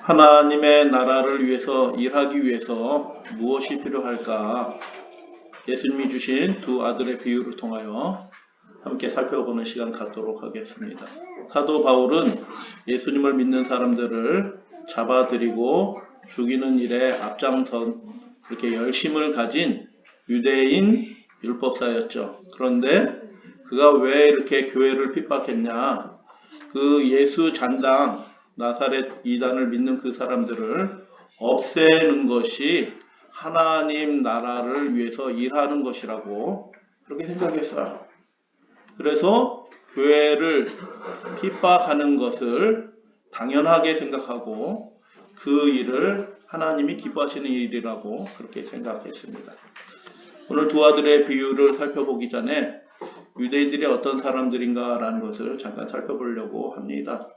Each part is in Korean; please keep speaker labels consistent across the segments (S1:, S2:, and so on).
S1: 하나님의 나라를 위해서 일하기 위해서 무엇이 필요할까? 예수님이 주신 두 아들의 비유를 통하여 함께 살펴보는 시간 갖도록 하겠습니다. 사도 바울은 예수님을 믿는 사람들을 잡아들이고 죽이는 일에 앞장선 이렇게 열심을 가진 유대인 율법사였죠. 그런데 그가 왜 이렇게 교회를 핍박했냐? 그 예수 잔당 나사렛 이단을 믿는 그 사람들을 없애는 것이 하나님 나라를 위해서 일하는 것이라고 그렇게 생각했어요. 그래서 교회를 핍박하는 것을 당연하게 생각하고 그 일을 하나님이 기뻐하시는 일이라고 그렇게 생각했습니다. 오늘 두 아들의 비유를 살펴보기 전에 유대인들이 어떤 사람들인가 라는 것을 잠깐 살펴보려고 합니다.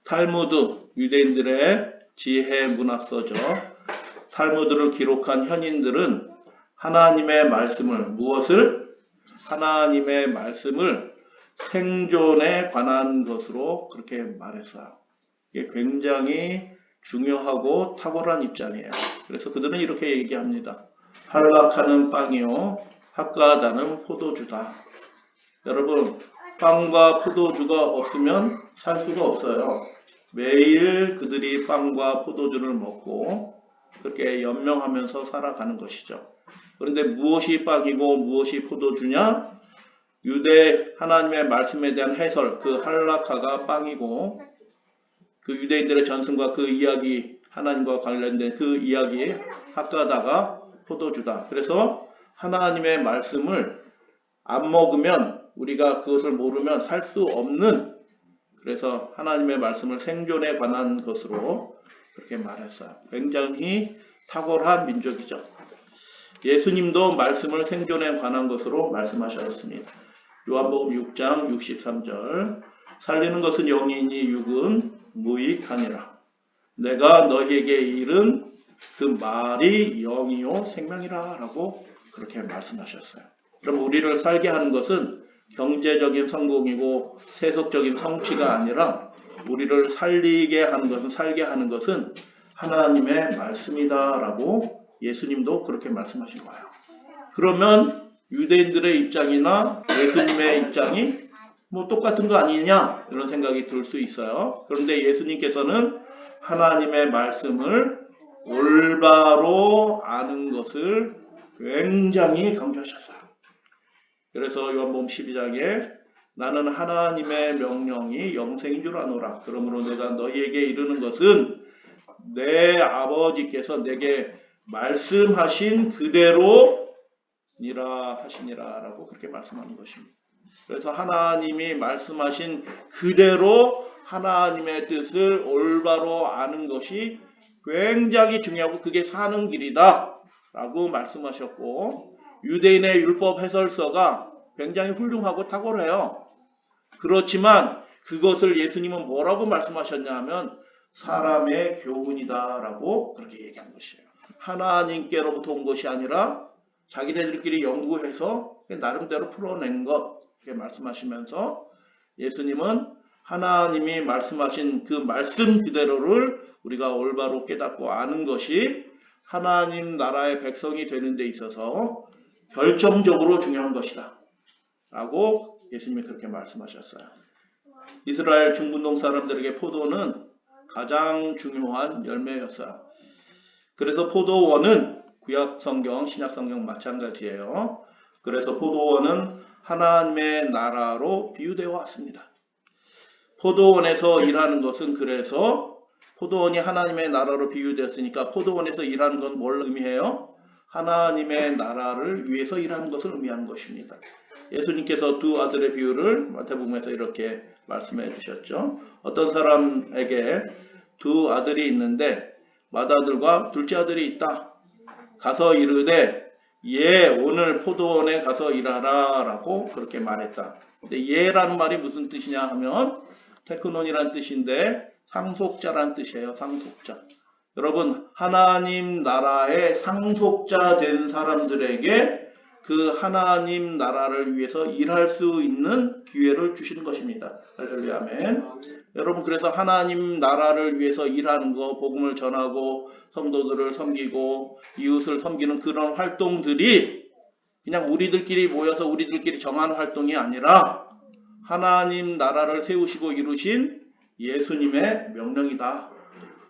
S1: 탈무드, 유대인들의 지혜 문학서죠. 탈무드를 기록한 현인들은 하나님의 말씀을 하나님의 말씀을 생존에 관한 것으로 그렇게 말했어요. 이게 굉장히 중요하고 탁월한 입장이에요. 그래서 그들은 이렇게 얘기합니다. 한락하는 빵이요 핫가다는 포도주다. 여러분, 빵과 포도주가 없으면 살 수가 없어요. 매일 그들이 빵과 포도주를 먹고 그렇게 연명하면서 살아가는 것이죠. 그런데 무엇이 빵이고 무엇이 포도주냐? 유대 하나님의 말씀에 대한 해설, 그 할라카가 빵이고 그 유대인들의 전승과 그 이야기, 하나님과 관련된 그 이야기 핫가다가 포도주다. 그래서 하나님의 말씀을 안 먹으면 우리가 그것을 모르면 살 수 없는, 그래서 하나님의 말씀을 생존에 관한 것으로 그렇게 말했어요. 굉장히 탁월한 민족이죠. 예수님도 말씀을 생존에 관한 것으로 말씀하셨습니다. 요한복음 6장 63절 살리는 것은 영이니 육은 무익하니라. 내가 너희에게 이른 그 말이 영이요 생명이라 라고 그렇게 말씀하셨어요. 그럼 우리를 살게 하는 것은 경제적인 성공이고 세속적인 성취가 아니라 우리를 살게 하는 것은 하나님의 말씀이다 라고 예수님도 그렇게 말씀하신 거예요. 그러면 유대인들의 입장이나 예수님의 입장이 똑같은 거 아니냐 이런 생각이 들 수 있어요. 그런데 예수님께서는 하나님의 말씀을 올바로 아는 것을 굉장히 강조하셨어요. 그래서 요한복음 12장에 나는 하나님의 명령이 영생인 줄 아노라. 그러므로 내가 너희에게 이르는 것은 내 아버지께서 내게 말씀하신 그대로니라 하시니라 라고 그렇게 말씀하는 것입니다. 그래서 하나님이 말씀하신 그대로 하나님의 뜻을 올바로 아는 것이 굉장히 중요하고 그게 사는 길이다 라고 말씀하셨고, 유대인의 율법 해설서가 굉장히 훌륭하고 탁월해요. 그렇지만 그것을 예수님은 뭐라고 말씀하셨냐 하면 사람의 교훈이다 라고 그렇게 얘기한 것이에요. 하나님께로부터 온 것이 아니라 자기네들끼리 연구해서 나름대로 풀어낸 것 이렇게 말씀하시면서 예수님은 하나님이 말씀하신 그 말씀 그대로를 우리가 올바로 깨닫고 아는 것이 하나님 나라의 백성이 되는 데 있어서 결정적으로 중요한 것이다 라고 예수님이 그렇게 말씀하셨어요. 이스라엘 중분동 사람들에게 포도는 가장 중요한 열매였어요. 그래서 포도원은 구약성경, 신약성경 마찬가지예요. 그래서 포도원은 하나님의 나라로 비유되어 왔습니다. 포도원에서 일하는 것은, 그래서 포도원이 하나님의 나라로 비유되었으니까 포도원에서 일하는 건 뭘 의미해요? 하나님의 나라를 위해서 일하는 것을 의미하는 것입니다. 예수님께서 두 아들의 비유를 마태복음에서 이렇게 말씀해 주셨죠. 어떤 사람에게 두 아들이 있는데 맏아들과 둘째 아들이 있다. 가서 이르되 오늘 포도원에 가서 일하라 라고 그렇게 말했다. 근데 예라는 말이 무슨 뜻이냐 하면 테크논이란 뜻인데 상속자란 뜻이에요. 상속자. 여러분, 하나님 나라의 상속자 된 사람들에게 그 하나님 나라를 위해서 일할 수 있는 기회를 주시는 것입니다. 할렐루야, 아멘. 여러분, 그래서 하나님 나라를 위해서 일하는 거, 복음을 전하고 성도들을 섬기고 이웃을 섬기는 그런 활동들이 그냥 우리들끼리 모여서 우리들끼리 정하는 활동이 아니라 하나님 나라를 세우시고 이루신 예수님의 명령이다.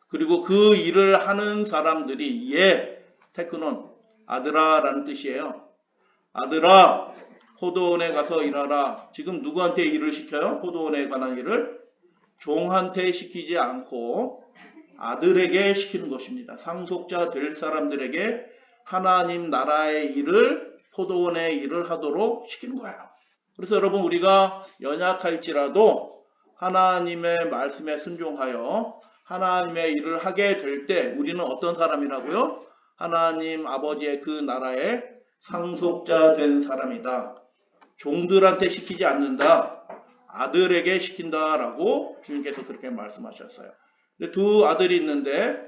S1: 그리고 그 일을 하는 사람들이 테크논, 아들아 라는 뜻이에요. 아들아, 포도원에 가서 일하라. 지금 누구한테 일을 시켜요? 포도원에 관한 일을? 종한테 시키지 않고 아들에게 시키는 것입니다. 상속자 될 사람들에게 하나님 나라의 일을, 포도원의 일을 하도록 시키는 거예요. 그래서 여러분, 우리가 연약할지라도 하나님의 말씀에 순종하여 하나님의 일을 하게 될 때 우리는 어떤 사람이라고요? 하나님 아버지의 그 나라의 상속자 된 사람이다. 종들한테 시키지 않는다. 아들에게 시킨다라고 주님께서 그렇게 말씀하셨어요. 두 아들이 있는데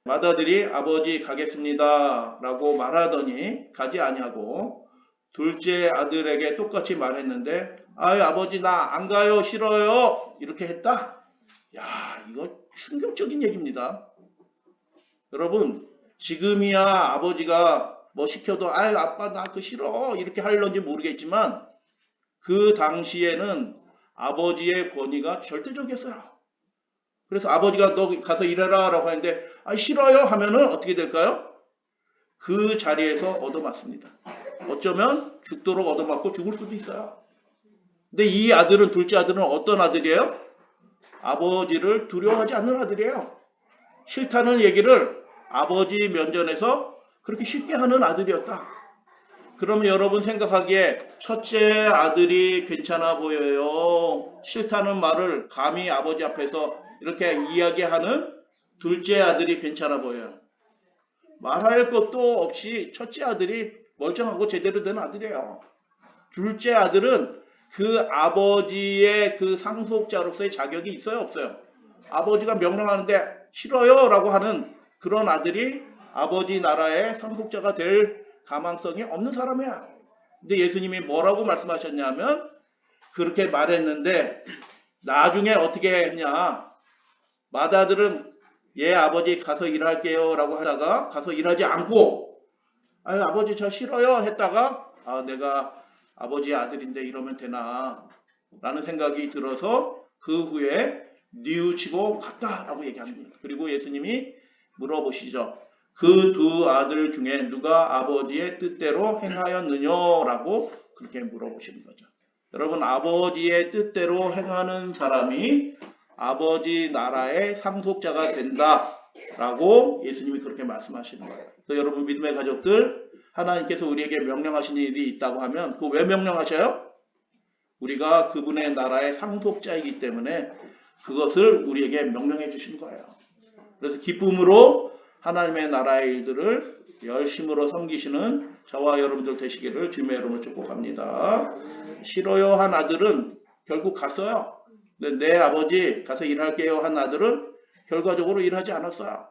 S1: 맏아들이 아버지 가겠습니다 라고 말하더니 가지 아니하고 둘째 아들에게 똑같이 말했는데 아유 아버지 나 안 가요 싫어요 이렇게 했다. 야 이거 충격적인 얘기입니다. 여러분 지금이야 아버지가 뭐 시켜도 아유 아빠 나 그거 싫어 이렇게 하려는지 모르겠지만 그 당시에는 아버지의 권위가 절대적이었어요. 그래서 아버지가 너 가서 일해라 라고 하는데 아 싫어요 하면은 어떻게 될까요? 그 자리에서 얻어맞습니다. 어쩌면 죽도록 얻어맞고 죽을 수도 있어요. 근데 이 아들은 둘째 아들은 어떤 아들이에요? 아버지를 두려워하지 않는 아들이에요. 싫다는 얘기를 아버지 면전에서 그렇게 쉽게 하는 아들이었다. 그러면 여러분 생각하기에 첫째 아들이 괜찮아 보여요. 싫다는 말을 감히 아버지 앞에서 이렇게 이야기하는 둘째 아들이 괜찮아 보여요. 말할 것도 없이 첫째 아들이 멀쩡하고 제대로 된 아들이에요. 둘째 아들은 그 아버지의 그 상속자로서의 자격이 있어요 없어요? 아버지가 명령하는데 싫어요 라고 하는 그런 아들이 아버지 나라의 상속자가 될 가망성이 없는 사람이야. 근데 예수님이 뭐라고 말씀하셨냐면 그렇게 말했는데 나중에 어떻게 했냐. 맏아들은 얘 아버지 가서 일할게요 라고 하다가 가서 일하지 않고 아유 아버지 저 싫어요 했다가 아 내가 아버지의 아들인데 이러면 되나 라는 생각이 들어서 그 후에 뉘우치고 갔다라고 얘기합니다. 그리고 예수님이 물어보시죠. 그 두 아들 중에 누가 아버지의 뜻대로 행하였느냐라고 그렇게 물어보시는 거죠. 여러분 아버지의 뜻대로 행하는 사람이 아버지 나라의 상속자가 된다라고 예수님이 그렇게 말씀하시는 거예요. 그래서 여러분 믿음의 가족들 하나님께서 우리에게 명령하시는 일이 있다고 하면 그거 왜 명령하셔요? 우리가 그분의 나라의 상속자이기 때문에 그것을 우리에게 명령해 주신 거예요. 그래서 기쁨으로 하나님의 나라의 일들을 열심으로 섬기시는 저와 여러분들 되시기를 주님의 이름으로 축복합니다. 싫어요 한 아들은 결국 갔어요. 근데 내 아버지 가서 일할게요 한 아들은 결과적으로 일하지 않았어요.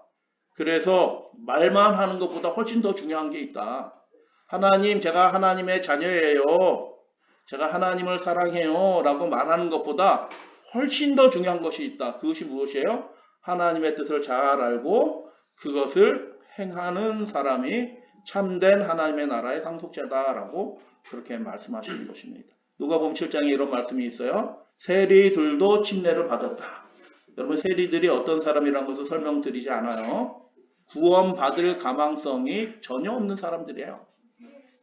S1: 그래서 말만 하는 것보다 훨씬 더 중요한 게 있다. 하나님 제가 하나님의 자녀예요. 제가 하나님을 사랑해요 라고 말하는 것보다 훨씬 더 중요한 것이 있다. 그것이 무엇이에요? 하나님의 뜻을 잘 알고 그것을 행하는 사람이 참된 하나님의 나라의 상속자다라고 그렇게 말씀하시는 것입니다. 누가복음 7장에 이런 말씀이 있어요. 세리들도 침례를 받았다. 여러분 세리들이 어떤 사람이라는 것을 설명드리지 않아요. 구원받을 가망성이 전혀 없는 사람들이에요.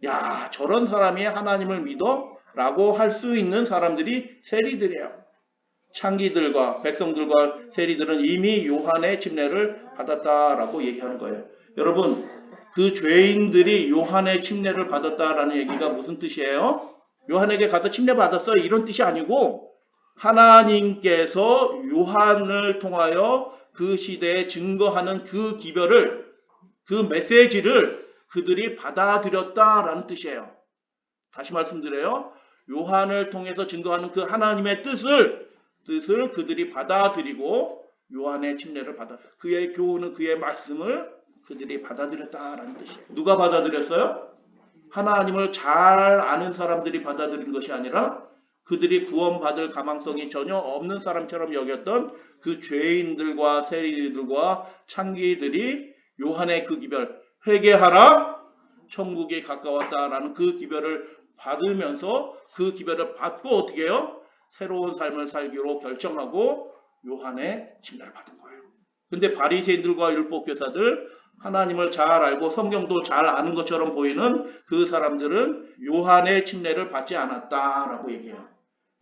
S1: 야 저런 사람이 하나님을 믿어? 라고 할 수 있는 사람들이 세리들이에요. 창기들과 백성들과 세리들은 이미 요한의 침례를 받았다라고 얘기하는 거예요. 여러분 그 죄인들이 요한의 침례를 받았다라는 얘기가 무슨 뜻이에요? 요한에게 가서 침례 받았어요 이런 뜻이 아니고 하나님께서 요한을 통하여 그 시대에 증거하는 그 기별을 그 메시지를 그들이 받아들였다라는 뜻이에요. 다시 말씀드려요. 요한을 통해서 증거하는 그 하나님의 뜻을 그들이 받아들이고 요한의 침례를 받아 그의 교훈은 그의 말씀을 그들이 받아들였다라는 뜻이에요. 누가 받아들였어요? 하나님을 잘 아는 사람들이 받아들인 것이 아니라 그들이 구원받을 가망성이 전혀 없는 사람처럼 여겼던 그 죄인들과 세리들과 창기들이 요한의 그 기별, 회개하라 천국이 가까웠다라는 그 기별을 받으면서 그 기별을 받고 어떻게 해요? 새로운 삶을 살기로 결정하고 요한의 침례를 받은 거예요. 근데 바리새인들과 율법교사들, 하나님을 잘 알고 성경도 잘 아는 것처럼 보이는 그 사람들은 요한의 침례를 받지 않았다라고 얘기해요.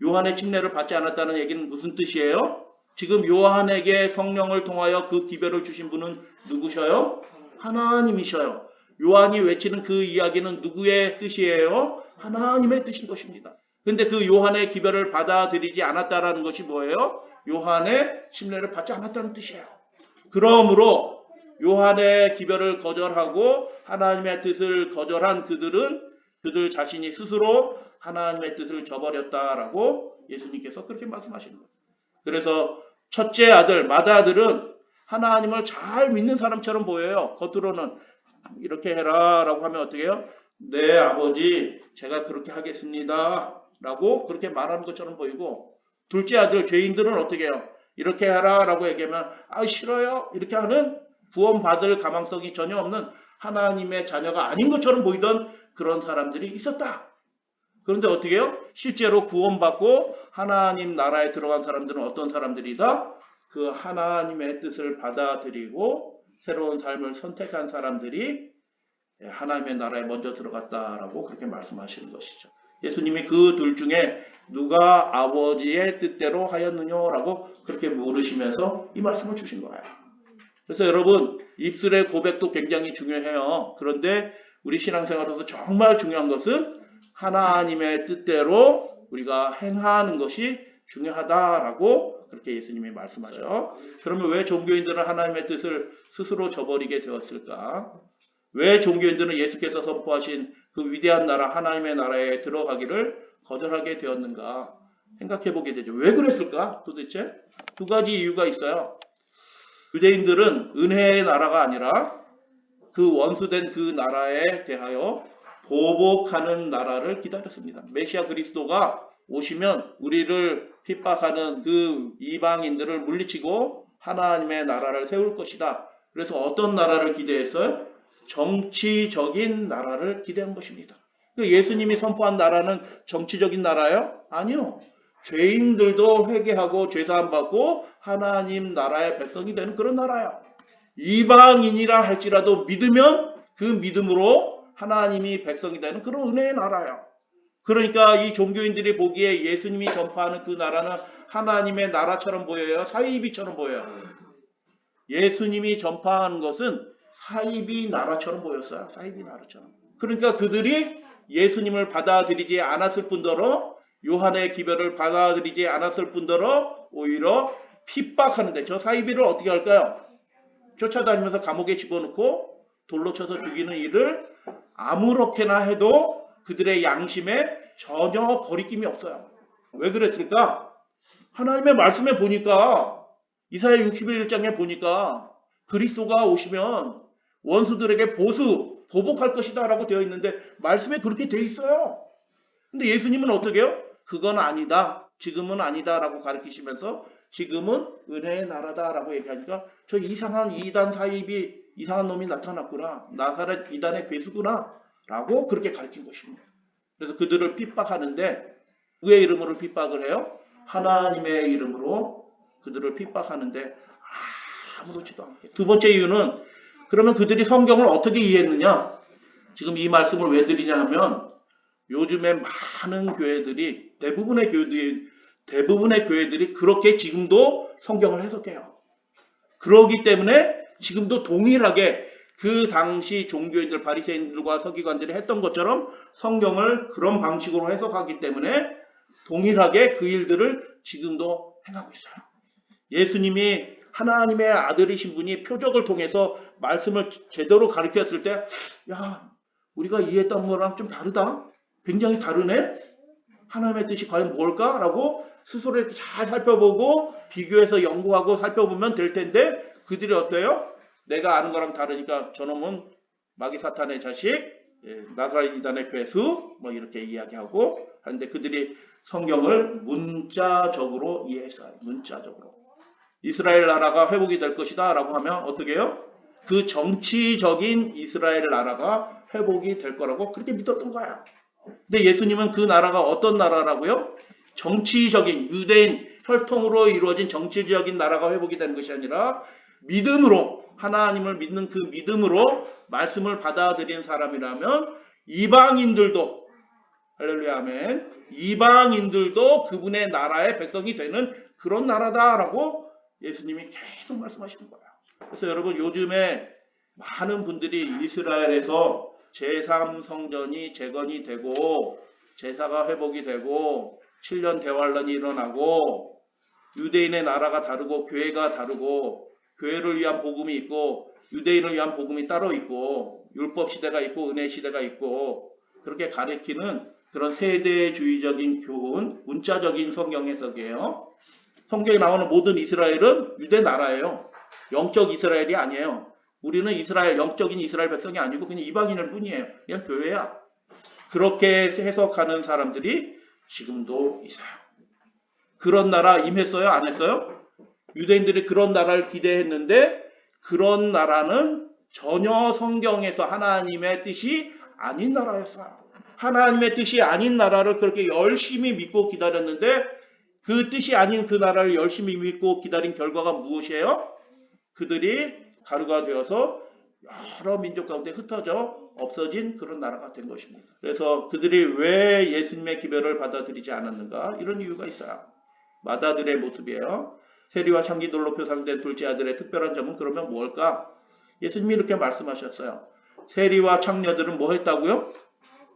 S1: 요한의 침례를 받지 않았다는 얘기는 무슨 뜻이에요? 지금 요한에게 성령을 통하여 그 기별을 주신 분은 누구셔요? 하나님이셔요. 요한이 외치는 그 이야기는 누구의 뜻이에요? 하나님의 뜻인 것입니다. 근데 그 요한의 기별을 받아들이지 않았다라는 것이 뭐예요? 요한의 침례를 받지 않았다는 뜻이에요. 그러므로 요한의 기별을 거절하고 하나님의 뜻을 거절한 그들은 그들 자신이 스스로 하나님의 뜻을 저버렸다라고 예수님께서 그렇게 말씀하시는 거예요. 그래서 첫째 아들, 맏아들은 하나님을 잘 믿는 사람처럼 보여요. 겉으로는 이렇게 해라 라고 하면 어떻게 해요? 네 아버지 제가 그렇게 하겠습니다 라고 그렇게 말하는 것처럼 보이고, 둘째 아들 죄인들은 어떻게 해요? 이렇게 해라 라고 얘기하면 아 싫어요 이렇게 하는 구원받을 가망성이 전혀 없는 하나님의 자녀가 아닌 것처럼 보이던 그런 사람들이 있었다. 그런데 어떻게 해요? 실제로 구원받고 하나님 나라에 들어간 사람들은 어떤 사람들이다? 그 하나님의 뜻을 받아들이고 새로운 삶을 선택한 사람들이 하나님의 나라에 먼저 들어갔다라고 그렇게 말씀하시는 것이죠. 예수님이 그 둘 중에 누가 아버지의 뜻대로 하였느냐라고 그렇게 물으시면서 이 말씀을 주신 거예요. 그래서 여러분 입술의 고백도 굉장히 중요해요. 그런데 우리 신앙생활에서 정말 중요한 것은 하나님의 뜻대로 우리가 행하는 것이 중요하다라고 그렇게 예수님이 말씀하셔요. 그러면 왜 종교인들은 하나님의 뜻을 스스로 저버리게 되었을까? 왜 종교인들은 예수께서 선포하신 그 위대한 나라 하나님의 나라에 들어가기를 거절하게 되었는가 생각해 보게 되죠. 왜 그랬을까 도대체? 두 가지 이유가 있어요. 유대인들은 은혜의 나라가 아니라 그 원수된 그 나라에 대하여 보복하는 나라를 기다렸습니다. 메시아 그리스도가 오시면 우리를 핍박하는 그 이방인들을 물리치고 하나님의 나라를 세울 것이다. 그래서 어떤 나라를 기대했어요? 정치적인 나라를 기대한 것입니다. 예수님이 선포한 나라는 정치적인 나라예요? 아니요. 죄인들도 회개하고 죄사함 받고 하나님 나라의 백성이 되는 그런 나라예요. 이방인이라 할지라도 믿으면 그 믿음으로 하나님이 백성이 되는 그런 은혜의 나라예요. 그러니까 이 종교인들이 보기에 예수님이 전파하는 그 나라는 하나님의 나라처럼 보여요? 사이비처럼 보여요? 예수님이 전파하는 것은 사이비 나라처럼 보였어요. 사이비 나라처럼. 그러니까 그들이 예수님을 받아들이지 않았을 뿐더러 요한의 기별을 받아들이지 않았을 뿐더러 오히려 핍박하는데 저 사이비를 어떻게 할까요? 쫓아다니면서 감옥에 집어넣고 돌로 쳐서 죽이는 일을 아무렇게나 해도 그들의 양심에 전혀 거리낌이 없어요. 왜 그랬을까? 하나님의 말씀에 보니까 이사야 61장에 보니까 그리스도가 오시면 원수들에게 보복할 것이다 라고 되어 있는데 말씀에 그렇게 되어 있어요. 근데 예수님은 어떻게 해요? 그건 아니다. 지금은 아니다 라고 가르치시면서 지금은 은혜의 나라다 라고 얘기하니까 저 이상한 이단 사입이 이상한 놈이 나타났구나. 나사렛 이단의 괴수구나 라고 그렇게 가르친 것입니다. 그래서 그들을 핍박하는데 누구의 이름으로 핍박을 해요? 하나님의 이름으로 그들을 핍박하는데 아무렇지도 않게. 두 번째 이유는 그러면 그들이 성경을 어떻게 이해했느냐? 지금 이 말씀을 왜 드리냐 하면 요즘에 많은 교회들이 대부분의 교회들이 그렇게 지금도 성경을 해석해요. 그러기 때문에 지금도 동일하게 그 당시 종교인들 바리새인들과 서기관들이 했던 것처럼 성경을 그런 방식으로 해석하기 때문에 동일하게 그 일들을 지금도 행하고 있어요. 예수님이 하나님의 아들이신 분이 표적을 통해서 말씀을 제대로 가르쳤을 때 야, 우리가 이해했던 거랑 좀 다르다. 굉장히 다르네. 하나님의 뜻이 과연 뭘까? 라고 스스로 이렇게 잘 살펴보고 비교해서 연구하고 살펴보면 될 텐데 그들이 어때요? 내가 아는 거랑 다르니까 저놈은 마귀 사탄의 자식, 나사렛 이단의 괴수 뭐 이렇게 이야기하고 하는데 그들이 성경을 문자적으로 이해했어요. 문자적으로. 이스라엘 나라가 회복이 될 것이다 라고 하면 어떻게 해요? 그 정치적인 이스라엘 나라가 회복이 될 거라고 그렇게 믿었던 거야. 근데 예수님은 그 나라가 어떤 나라라고요? 정치적인 유대인 혈통으로 이루어진 정치적인 나라가 회복이 되는 것이 아니라 믿음으로 하나님을 믿는 그 믿음으로 말씀을 받아들인 사람이라면 이방인들도 할렐루야 아멘 이방인들도 그분의 나라의 백성이 되는 그런 나라다라고 예수님이 계속 말씀하시는 거예요. 그래서 여러분 요즘에 많은 분들이 이스라엘에서 제3성전이 재건이 되고 제사가 회복이 되고 7년 대환란이 일어나고 유대인의 나라가 다르고 교회가 다르고 교회를 위한 복음이 있고 유대인을 위한 복음이 따로 있고 율법 시대가 있고 은혜 시대가 있고 그렇게 가리키는 그런 세대주의적인 교훈, 문자적인 성경 해석이에요. 성경에 나오는 모든 이스라엘은 유대 나라예요. 영적 이스라엘이 아니에요. 우리는 이스라엘, 영적인 이스라엘 백성이 아니고 그냥 이방인일 뿐이에요. 그냥 교회야. 그렇게 해석하는 사람들이 지금도 있어요. 그런 나라 임했어요? 안 했어요? 유대인들이 그런 나라를 기대했는데 그런 나라는 전혀 성경에서 하나님의 뜻이 아닌 나라였어요. 하나님의 뜻이 아닌 나라를 그렇게 열심히 믿고 기다렸는데 그 뜻이 아닌 그 나라를 열심히 믿고 기다린 결과가 무엇이에요? 그들이 가루가 되어서 여러 민족 가운데 흩어져 없어진 그런 나라가 된 것입니다. 그래서 그들이 왜 예수님의 기별을 받아들이지 않았는가? 이런 이유가 있어요. 마다들의 모습이에요. 세리와 창기돌로 표상된 둘째 아들의 특별한 점은 그러면 뭘까? 예수님이 이렇게 말씀하셨어요. 세리와 창녀들은 뭐 했다고요?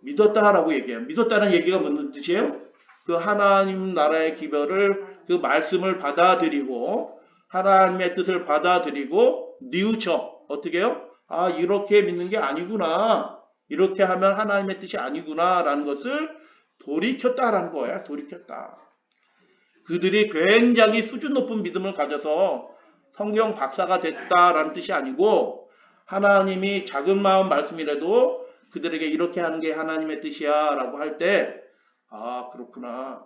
S1: 믿었다라고 얘기해요. 믿었다는 얘기가 무슨 뜻이에요? 그 하나님 나라의 기별을 그 말씀을 받아들이고 하나님의 뜻을 받아들이고 뉘우쳐 어떻게 해요? 아 이렇게 믿는 게 아니구나. 이렇게 하면 하나님의 뜻이 아니구나 라는 것을 돌이켰다라는 거예요. 돌이켰다. 그들이 굉장히 수준 높은 믿음을 가져서 성경 박사가 됐다라는 뜻이 아니고 하나님이 작은 마음 말씀이라도 그들에게 이렇게 하는 게 하나님의 뜻이야 라고 할 때 아 그렇구나.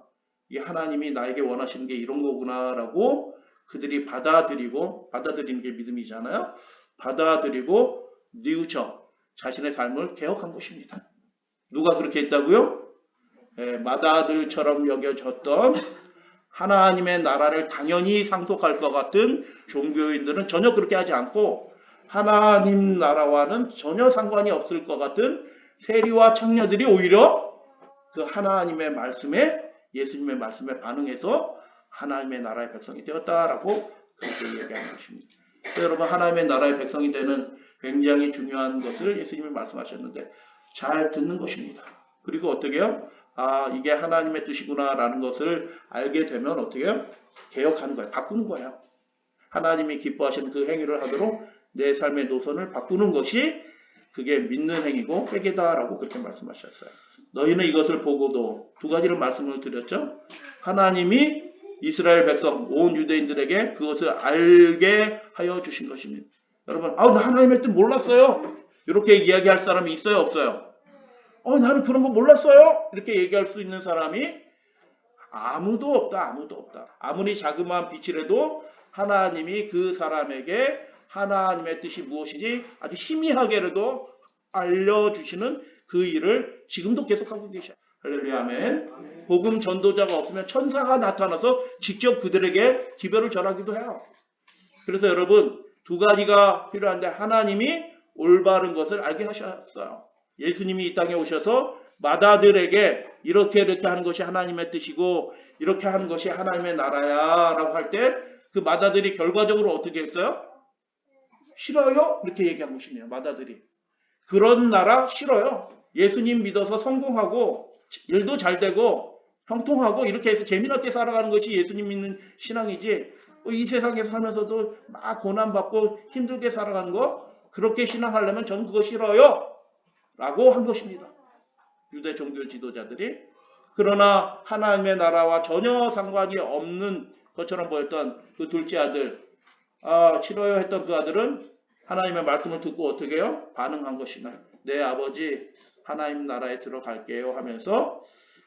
S1: 이 하나님이 나에게 원하시는 게 이런 거구나 라고 그들이 받아들이는 게 믿음이잖아요. 받아들이고 뉘우쳐 자신의 삶을 개혁한 것입니다. 누가 그렇게 했다고요? 마다들처럼 여겨졌던 하나님의 나라를 당연히 상속할 것 같은 종교인들은 전혀 그렇게 하지 않고 하나님 나라와는 전혀 상관이 없을 것 같은 세리와 창녀들이 오히려 그 하나님의 말씀에 예수님의 말씀에 반응해서 하나님의 나라의 백성이 되었다라고 그렇게 얘기하는 것입니다. 여러분 하나님의 나라의 백성이 되는 굉장히 중요한 것을 예수님이 말씀하셨는데 잘 듣는 것입니다. 그리고 어떻게 해요? 아 이게 하나님의 뜻이구나 라는 것을 알게 되면 어떻게 해요? 개혁하는 거예요. 바꾸는 거예요. 하나님이 기뻐하시는 그 행위를 하도록 내 삶의 노선을 바꾸는 것이 그게 믿는 행위고 회개다라고 그렇게 말씀하셨어요. 너희는 이것을 보고도 두 가지를 말씀을 드렸죠. 하나님이 이스라엘 백성 온 유대인들에게 그것을 알게 하여 주신 것입니다. 여러분 나 하나님의 뜻 몰랐어요. 이렇게 이야기할 사람이 있어요 없어요? 나는 그런 거 몰랐어요. 이렇게 얘기할 수 있는 사람이 아무도 없다. 아무리 자그마한 빛이라도 하나님이 그 사람에게 하나님의 뜻이 무엇인지 아주 희미하게라도 알려주시는 그 일을 지금도 계속하고 계셔요. 할렐루야 아멘. 복음 전도자가 없으면 천사가 나타나서 직접 그들에게 기별을 전하기도 해요. 그래서 여러분 두 가지가 필요한데 하나님이 올바른 것을 알게 하셨어요. 예수님이 이 땅에 오셔서 마다들에게 이렇게 하는 것이 하나님의 뜻이고 이렇게 하는 것이 하나님의 나라야 라고 할 때 그 마다들이 결과적으로 어떻게 했어요? 싫어요? 이렇게 얘기한 것이네요. 마다들이. 그런 나라 싫어요. 예수님 믿어서 성공하고 일도 잘 되고 형통하고 이렇게 해서 재미나게 살아가는 것이 예수님 믿는 신앙이지 이 세상에 살면서도 막 고난받고 힘들게 살아가는 거 그렇게 신앙하려면 저는 그거 싫어요. 라고 한 것입니다. 유대 종교 지도자들이. 그러나 하나님의 나라와 전혀 상관이 없는 것처럼 보였던 그 둘째 아들 싫어요 했던 그 아들은 하나님의 말씀을 듣고 어떻게 해요? 반응한 것이나 내 아버지 하나님 나라에 들어갈게요 하면서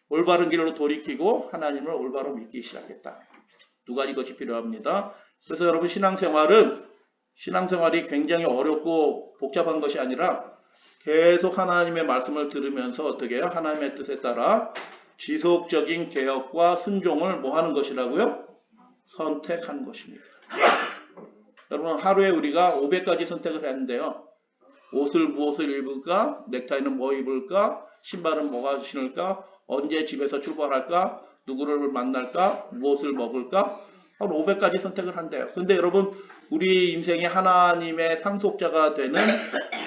S1: 올바른 길로 돌이키고 하나님을 올바로 믿기 시작했다. 두 가지 것이 필요합니다. 그래서 여러분 신앙생활이 굉장히 어렵고 복잡한 것이 아니라 계속 하나님의 말씀을 들으면서 어떻게 해요? 하나님의 뜻에 따라 지속적인 개혁과 순종을 뭐 하는 것이라고요? 선택하는 것입니다. 여러분 하루에 우리가 500가지 선택을 했는데요. 옷을 무엇을 입을까? 넥타이는 뭐 입을까? 신발은 뭐가 신을까? 언제 집에서 출발할까? 누구를 만날까? 무엇을 먹을까? 한 500가지 선택을 한대요. 근데 여러분 우리 인생의 하나님의 상속자가 되는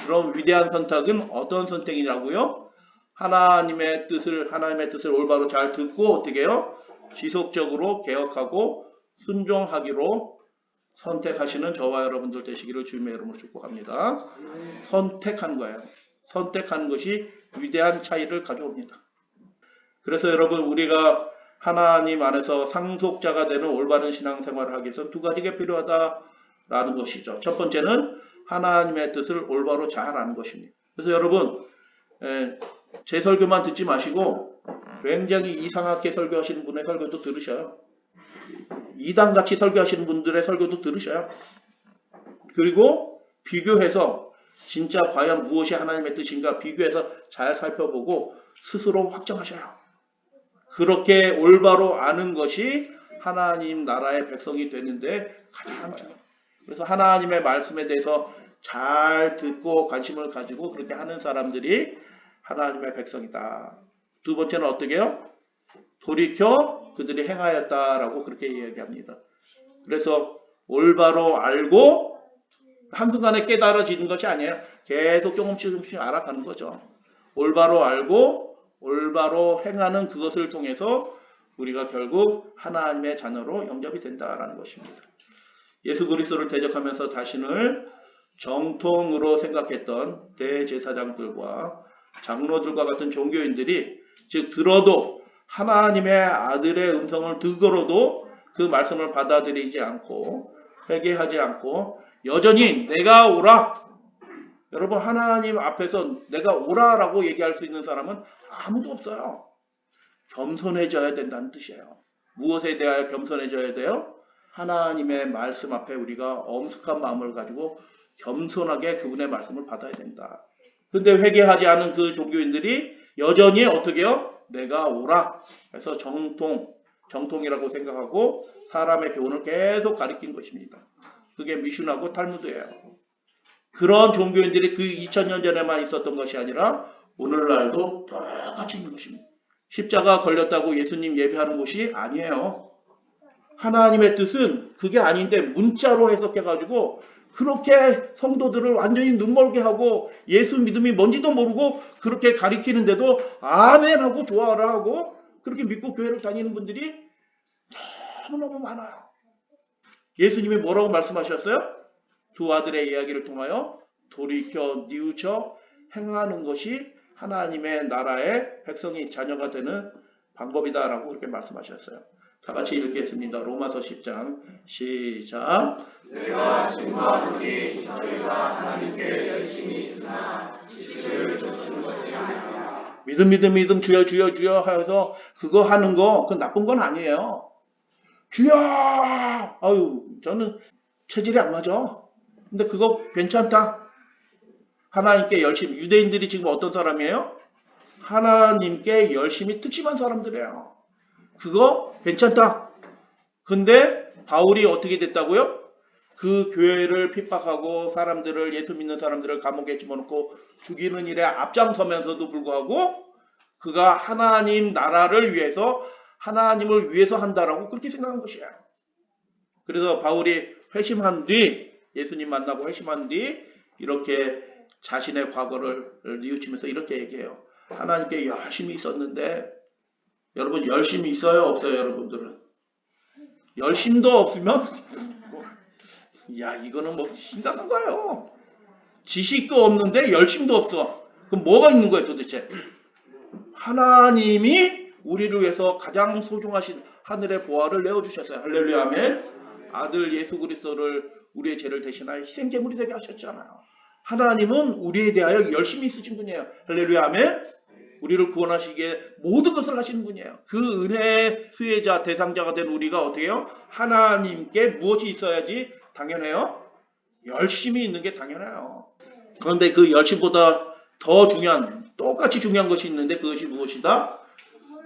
S1: 그런 위대한 선택은 어떤 선택이냐고요? 하나님의 뜻을 올바로 잘 듣고 어떻게 해요? 지속적으로 개혁하고 순종하기로 선택하시는 저와 여러분들 되시기를 주님의 이름으로 축복합니다. 선택한 거예요. 선택하는 것이 위대한 차이를 가져옵니다. 그래서 여러분 우리가 하나님 안에서 상속자가 되는 올바른 신앙생활을 하기 위해서 두 가지가 필요하다라는 것이죠. 첫 번째는 하나님의 뜻을 올바로 잘 아는 것입니다. 그래서 여러분 제 설교만 듣지 마시고 굉장히 이상하게 설교하시는 분의 설교도 들으셔요. 이단같이 설교하시는 분들의 설교도 들으셔요. 그리고 비교해서 진짜 과연 무엇이 하나님의 뜻인가 비교해서 잘 살펴보고 스스로 확정하셔요. 그렇게 올바로 아는 것이 하나님 나라의 백성이 되는데 가장 중요해요. 그래서 하나님의 말씀에 대해서 잘 듣고 관심을 가지고 그렇게 하는 사람들이 하나님의 백성이다. 두 번째는 어떻게 해요? 돌이켜 그들이 행하였다라고 그렇게 이야기합니다. 그래서 올바로 알고 한순간에 깨달아지는 것이 아니에요. 계속 조금씩 알아가는 거죠. 올바로 알고 올바로 행하는 그것을 통해서 우리가 결국 하나님의 자녀로 영접이 된다라는 것입니다. 예수 그리스도를 대적하면서 자신을 정통으로 생각했던 대제사장들과 장로들과 같은 종교인들이 즉 들어도 하나님의 아들의 음성을 듣고로도 그 말씀을 받아들이지 않고 회개하지 않고 여전히 내가 오라. 여러분 하나님 앞에서 내가 오라라고 얘기할 수 있는 사람은 아무도 없어요. 겸손해져야 된다는 뜻이에요. 무엇에 대하여 겸손해져야 돼요? 하나님의 말씀 앞에 우리가 엄숙한 마음을 가지고 겸손하게 그분의 말씀을 받아야 된다. 근데 회개하지 않은 그 종교인들이 여전히 어떻게 해요? 내가 오라 해서 정통이라고 생각하고 사람의 교훈을 계속 가리킨 것입니다. 그게 미슌하고 탈무드예요. 그런 종교인들이 그 2000년 전에만 있었던 것이 아니라 오늘날도 똑같이 있는 것입니다. 십자가 걸렸다고 예수님 예배하는 곳이 아니에요. 하나님의 뜻은 그게 아닌데 문자로 해석해가지고 그렇게 성도들을 완전히 눈멀게 하고 예수 믿음이 뭔지도 모르고 그렇게 가리키는데도 아멘 하고 좋아라 하고 그렇게 믿고 교회를 다니는 분들이 너무너무 많아요. 예수님이 뭐라고 말씀하셨어요? 두 아들의 이야기를 통하여 돌이켜 뉘우쳐 행하는 것이 하나님의 나라의 백성이 자녀가 되는 방법이다라고 그렇게 말씀하셨어요. 다 같이 읽겠습니다. 로마서 10장 시작.
S2: 내가 증거하노니 저희가 하나님께 열심히 있으나 지식을 쫓는 것이 아니라
S1: 믿음 주여 주여 주여 하여서 그거 하는 거 그건 나쁜 건 아니에요. 주여! 아유 저는 체질이 안 맞아. 근데 그거 괜찮다. 하나님께 열심히. 유대인들이 지금 어떤 사람이에요? 하나님께 열심히 특심한 사람들이에요. 그거 괜찮다. 근데 바울이 어떻게 됐다고요? 그 교회를 핍박하고 사람들을 예수 믿는 사람들을 감옥에 집어넣고 죽이는 일에 앞장서면서도 불구하고 그가 하나님 나라를 위해서 하나님을 위해서 한다라고 그렇게 생각한 것이에요. 그래서 바울이 회심한 뒤 예수님 만나고 회심한 뒤 이렇게 자신의 과거를 뉘우치면서 이렇게 얘기해요. 하나님께 열심히 있었는데 여러분 열심히 있어요? 없어요? 여러분들은? 열심도 없으면 야 이거는 뭐 심각한 거예요. 지식도 없는데 열심도 없어. 그럼 뭐가 있는 거예요 도대체? 하나님이 우리를 위해서 가장 소중하신 하늘의 보화를 내어주셨어요. 할렐루야 아멘. 아들 예수 그리스도를 우리의 죄를 대신하여 희생제물이 되게 하셨잖아요. 하나님은 우리에 대하여 열심히 있으신 분이에요. 할렐루야 아멘. 우리를 구원하시기에 모든 것을 하시는 분이에요. 그 은혜의 수혜자 대상자가 된 우리가 어떻게 해요? 하나님께 무엇이 있어야지 당연해요? 열심히 있는 게 당연해요. 그런데 그 열심보다 더 중요한 똑같이 중요한 것이 있는데 그것이 무엇이다?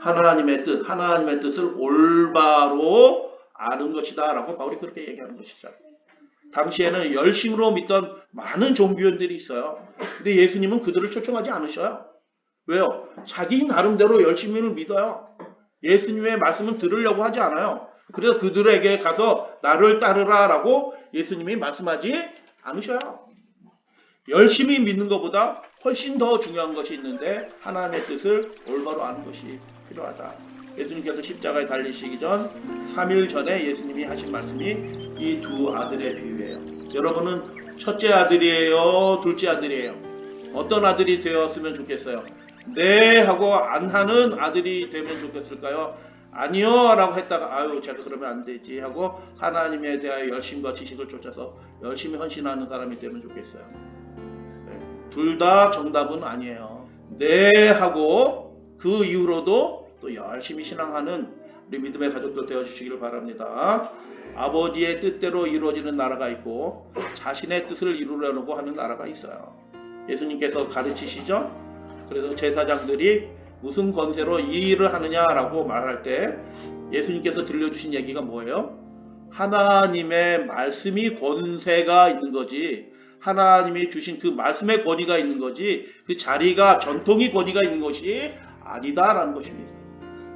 S1: 하나님의 뜻, 하나님의 뜻을 올바로 아는 것이다 라고 바울이 그렇게 얘기하는 것이죠. 당시에는 열심으로 믿던 많은 종교인들이 있어요. 근데 예수님은 그들을 초청하지 않으셔요. 왜요? 자기 나름대로 열심히를 믿어요. 예수님의 말씀은 들으려고 하지 않아요. 그래서 그들에게 가서 나를 따르라 라고 예수님이 말씀하지 않으셔요. 열심히 믿는 것보다 훨씬 더 중요한 것이 있는데 하나님의 뜻을 올바로 아는 것이 필요하다. 예수님께서 십자가에 달리시기 전 3일 전에 예수님이 하신 말씀이 이 두 아들의 비유예요. 여러분은 첫째 아들이에요? 둘째 아들이에요? 어떤 아들이 되었으면 좋겠어요? 네 하고 안 하는 아들이 되면 좋겠을까요? 아니요 라고 했다가 아유 제가 그러면 안 되지 하고 하나님에 대하여 열심과 지식을 쫓아서 열심히 헌신하는 사람이 되면 좋겠어요. 둘 다 정답은 아니에요. 네 하고 그 이후로도 또 열심히 신앙하는 우리 믿음의 가족들 되어주시기를 바랍니다. 아버지의 뜻대로 이루어지는 나라가 있고 자신의 뜻을 이루려고 하는 나라가 있어요. 예수님께서 가르치시죠? 그래서 제사장들이 무슨 권세로 이 일을 하느냐라고 말할 때 예수님께서 들려주신 얘기가 뭐예요? 하나님의 말씀이 권세가 있는 거지, 하나님이 주신 그 말씀의 권위가 있는 거지 그 자리가 전통의 권위가 있는 것이 아니다라는 것입니다.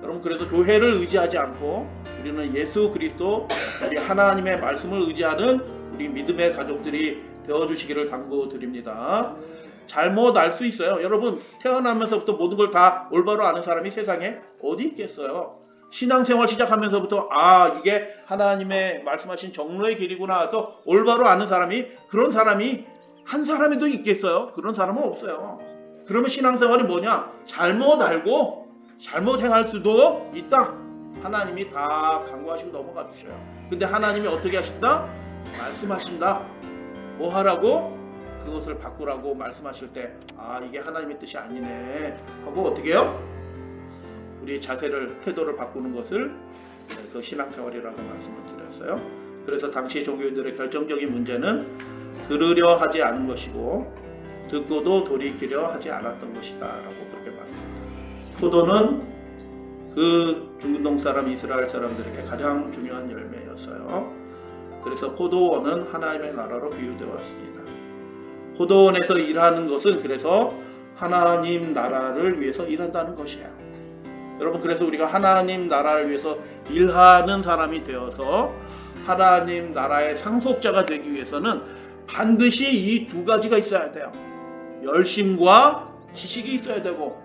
S1: 여러분 그래서 교회를 의지하지 않고 우리는 예수 그리스도 우리 하나님의 말씀을 의지하는 우리 믿음의 가족들이 되어주시기를 당부드립니다. 잘못 알 수 있어요. 여러분 태어나면서부터 모든 걸 다 올바로 아는 사람이 세상에 어디 있겠어요. 신앙생활 시작하면서부터 아 이게 하나님의 말씀하신 정로의 길이구나 해서 올바로 아는 사람이 그런 사람이 한 사람에도 있겠어요? 그런 사람은 없어요. 그러면 신앙생활이 뭐냐? 잘못 알고 잘못 행할 수도 있다. 하나님이 다 간구하시고 넘어가 주셔요. 근데 하나님이 어떻게 하신다? 말씀하신다. 뭐 하라고? 그것을 바꾸라고 말씀하실 때 아 이게 하나님의 뜻이 아니네 하고 어떻게 해요? 우리의 자세를 태도를 바꾸는 것을 그 신앙생활이라고 말씀을 드렸어요. 그래서 당시 종교인들의 결정적인 문제는 들으려 하지 않은 것이고 듣고도 돌이키려 하지 않았던 것이다 라고 그렇게 말합니다. 포도는 그 중동 사람 이스라엘 사람들에게 가장 중요한 열매였어요. 그래서 포도원은 하나님의 나라로 비유되어 왔습니다. 포도원에서 일하는 것은 그래서 하나님 나라를 위해서 일한다는 것이에요. 여러분 그래서 우리가 하나님 나라를 위해서 일하는 사람이 되어서 하나님 나라의 상속자가 되기 위해서는 반드시 이 두 가지가 있어야 돼요. 열심과 지식이 있어야 되고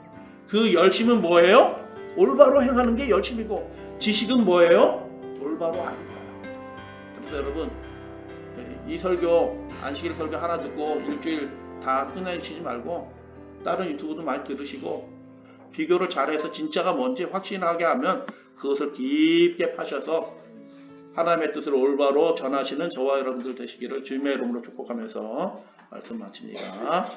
S1: 그 열심은 뭐예요? 올바로 행하는 게 열심이고 지식은 뭐예요? 올바로 하는 거예요. 그래서 여러분 이 설교 안식일 설교 하나 듣고 일주일 다 끝내시지 말고 다른 유튜브도 많이 들으시고 비교를 잘해서 진짜가 뭔지 확신하게 하면 그것을 깊게 파셔서 하나님의 뜻을 올바로 전하시는 저와 여러분들 되시기를 주님의 이름으로 축복하면서 말씀 마칩니다.